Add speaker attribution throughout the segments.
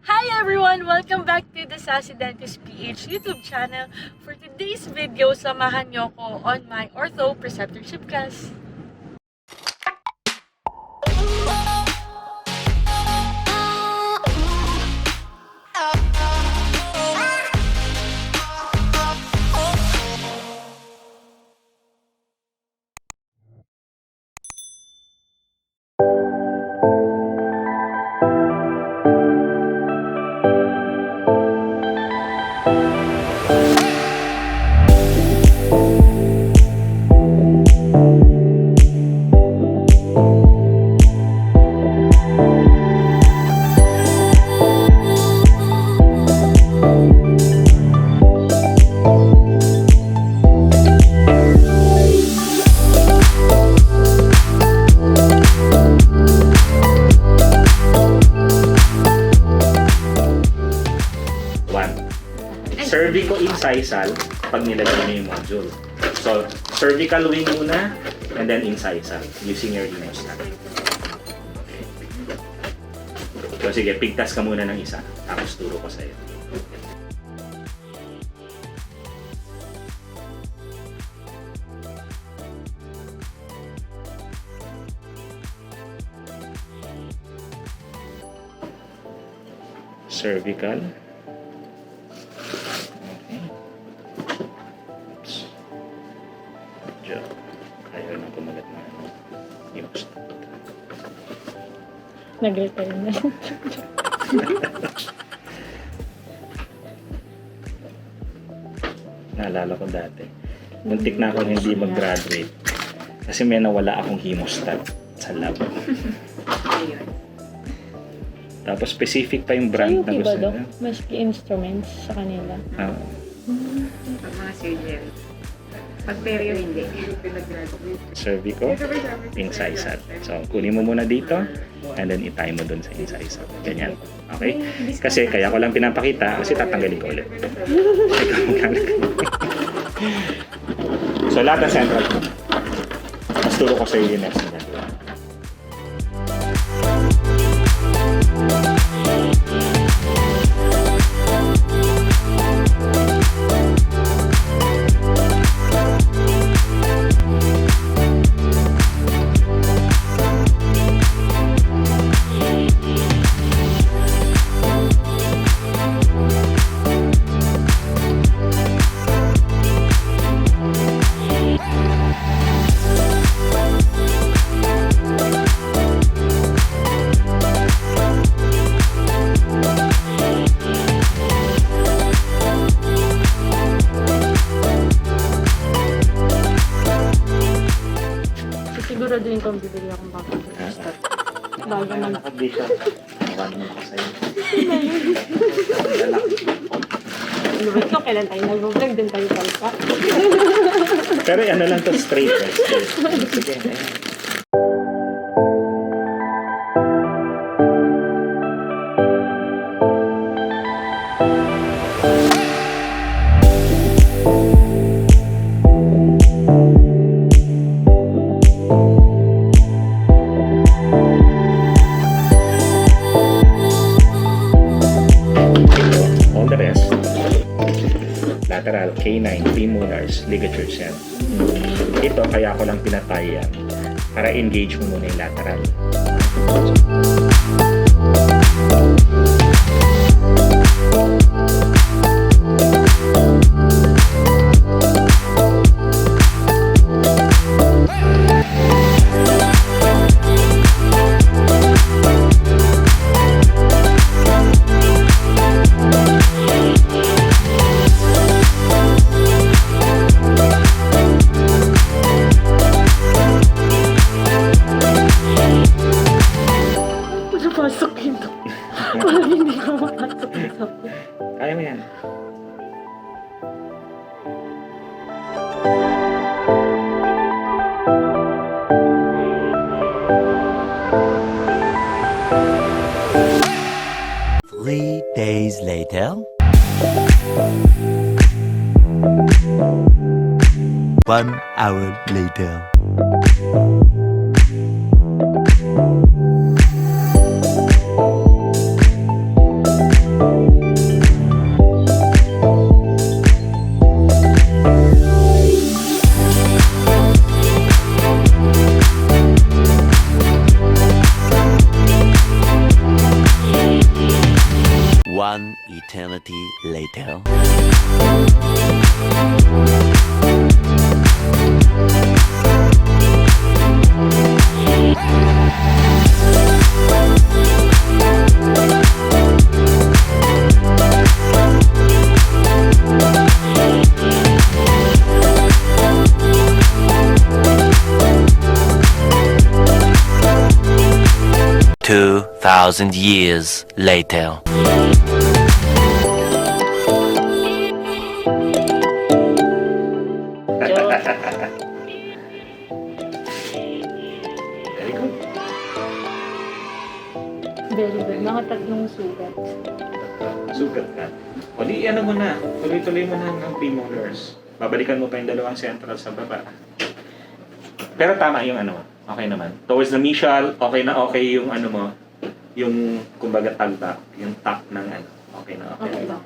Speaker 1: Hi everyone! Welcome back to the Sassy Dentist PH YouTube channel. For today's video, samahan niyo ko on my ortho preceptorship class.
Speaker 2: Cervico-incisal pag nilagay mo yung module. So, cervical wing muna and then incisal using your hemostat. Okay. So, sige, pigtas ka muna ng isa. Tapos turo ko sa'yo. Cervical. Kaya na kumagat na yung stop.
Speaker 1: Nag-retire na.
Speaker 2: Naalala ko dati. Muntik na akong hindi mag-graduate. Kasi may nawala akong hemostat sa lab. Tapos specific pa yung brand na gusto niya.
Speaker 1: Maski instruments sa kanila.
Speaker 3: Mga surgery. Pag perio, hindi.
Speaker 2: Cervico, incisal. So, kunin mo muna dito and then itay mo dun sa incisal. Ganyan. Okay? Kasi kaya ko lang pinapakita kasi tatanggalin ko ulit. So, lahat ng central. Mas turo ko sa iyo yung next na.
Speaker 1: Siguro din kung bibili akong bakit. Bago man.
Speaker 2: Nakadito. Nawanan mo ko sa'yo.
Speaker 1: Lubit ko, kailan tayo nag-vlog, din tayo palpa.
Speaker 2: Pero ano lang to, straight. Sige, ayan. All the rest. Lateral, canine, premolars, ligatures yan. Ito, kaya ko lang pinatay yan para engage mo muna yung lateral.
Speaker 1: Pasok ito. Parang hindi ko makasok ito.
Speaker 2: Kaya mo yan.
Speaker 4: Three days later. 1 hour later. One eternity later. Two 2,000 years later.
Speaker 2: Very good.
Speaker 1: Very good. Mga tatlong sugat.
Speaker 2: Sugat ka. O di, ano mo na. Tuloy-tuloy mo na ng premolars. Babalikan mo pa yung dalawang central sa baba. Pero tama yung ano. Okay naman. Towards the mesial, okay na okay yung ano mo. Yung, kumbaga, tagta. Yung top ng ano. Okay na okay.
Speaker 1: Okay lang.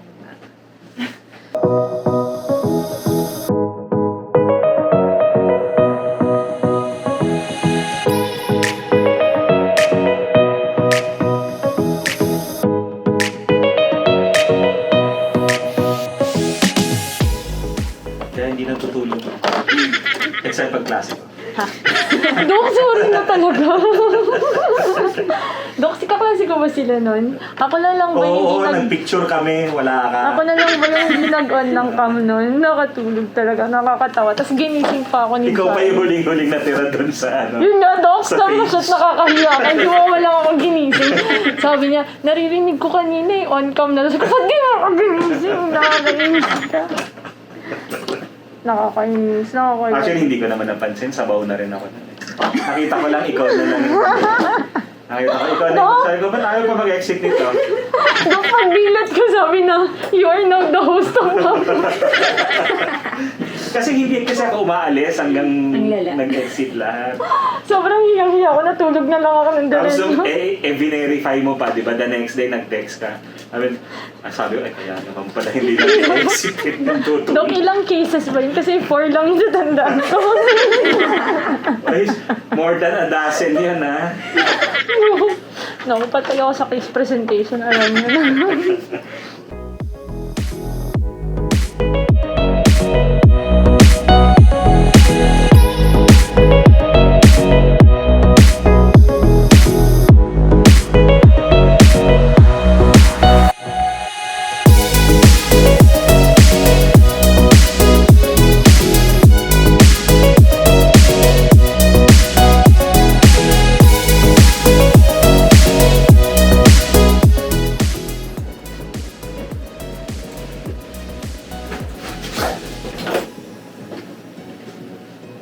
Speaker 2: Kaya hindi natutulog. Except pag klase ko.
Speaker 1: Dok, sorry na talaga. Dok, si kaklase ko ba sila nun? Ako na lang ba yung
Speaker 2: Oo, nag-picture kami. Wala ka.
Speaker 1: Ako na lang ba yung hindi nag-on ng cam nun? Nakatulog talaga, nakakatawa. Tapos ginising pa ako ni
Speaker 2: Ikaw pa
Speaker 1: Sai.
Speaker 2: yung huling-huling natira doon sa ano.
Speaker 1: Yun nga, Dok,
Speaker 2: Sa
Speaker 1: tama
Speaker 2: page.
Speaker 1: siya't nakakahiya. Kasi mo lang ako ginising. Sabi niya, naririnig ko kanina eh, on cam na. Sabi ko, ba't di mo ako ginising? Nakakainis ka. Nakakainis.
Speaker 2: Actually, hindi ko naman napansin. Sabaw na rin ako. Nakita ko lang, ikaw na lang. Nakita ko, ikaw na. Sabi ko, ba't ayaw pa mag-exit nito?
Speaker 1: Dok, pagbilat ko, sabi na, you are now the host of the
Speaker 2: Kasi hindi kasi ako umaalis hanggang
Speaker 3: Ang lala.
Speaker 2: nag-exit lahat.
Speaker 1: Sobrang hiyang-hiya ako, natulog na lang ako ng
Speaker 2: Tapos
Speaker 1: diretso.
Speaker 2: verify mo pa, di ba? The next day, nag-text ka. Sabi ko, kaya naman pala hindi na nag-exit ng tutulog.
Speaker 1: Dok, ilang cases ba yun? Kasi 4 lang yung natandaan ko.
Speaker 2: Ay, more than a dozen yan, ha?
Speaker 1: Naku, patay ako sa case presentation. Alam mo na.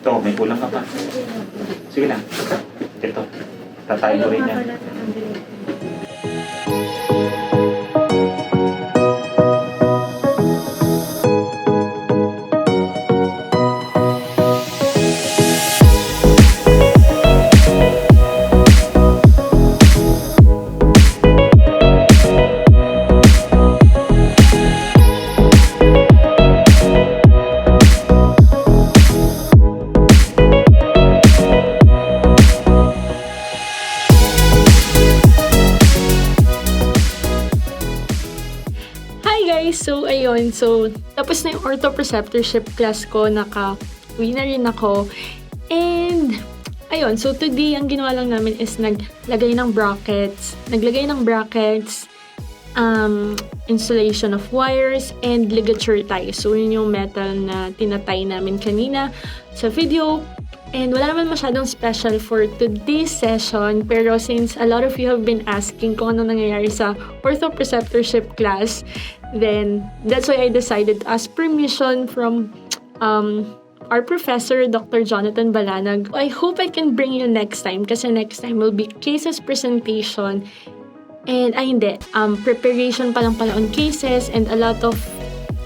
Speaker 2: Ito, may kulang ka pa. Sige lang. Ito. Tatay mo rin yan.
Speaker 1: Hi guys! So, ayun. So, tapos na yung orthopreceptorship class ko. Naka-uwi na rin ako. And, ayun. So, today, ang ginawa lang namin is naglagay ng brackets. Installation of wires, and ligature tie. So, yun yung metal na tinatay namin kanina sa video. And wala naman masyadong special for today's session, pero since a lot of you have been asking kung ano nangyayari sa orthopreceptorship class, then that's why I decided to ask permission from our professor, Dr. Jonathan Balanag. I hope I can bring you next time, kasi next time will be cases presentation, and preparation pa lang pala on cases, and a lot of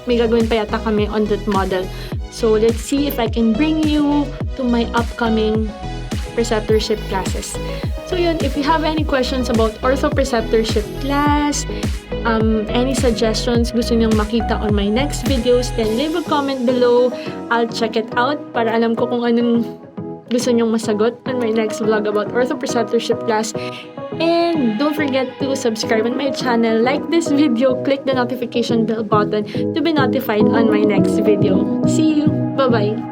Speaker 1: may gagawin pa yata kami on that model. So, let's see if I can bring you to my upcoming preceptorship classes. So, yun, if you have any questions about orthopreceptorship class, any suggestions gusto niyong makita on my next videos, then leave a comment below. I'll check it out para alam ko kung anong gusto niyong masagot on my next vlog about orthopreceptorship class. And don't forget to subscribe on my channel, like this video, click the notification bell button to be notified on my next video. See you! Bye-bye!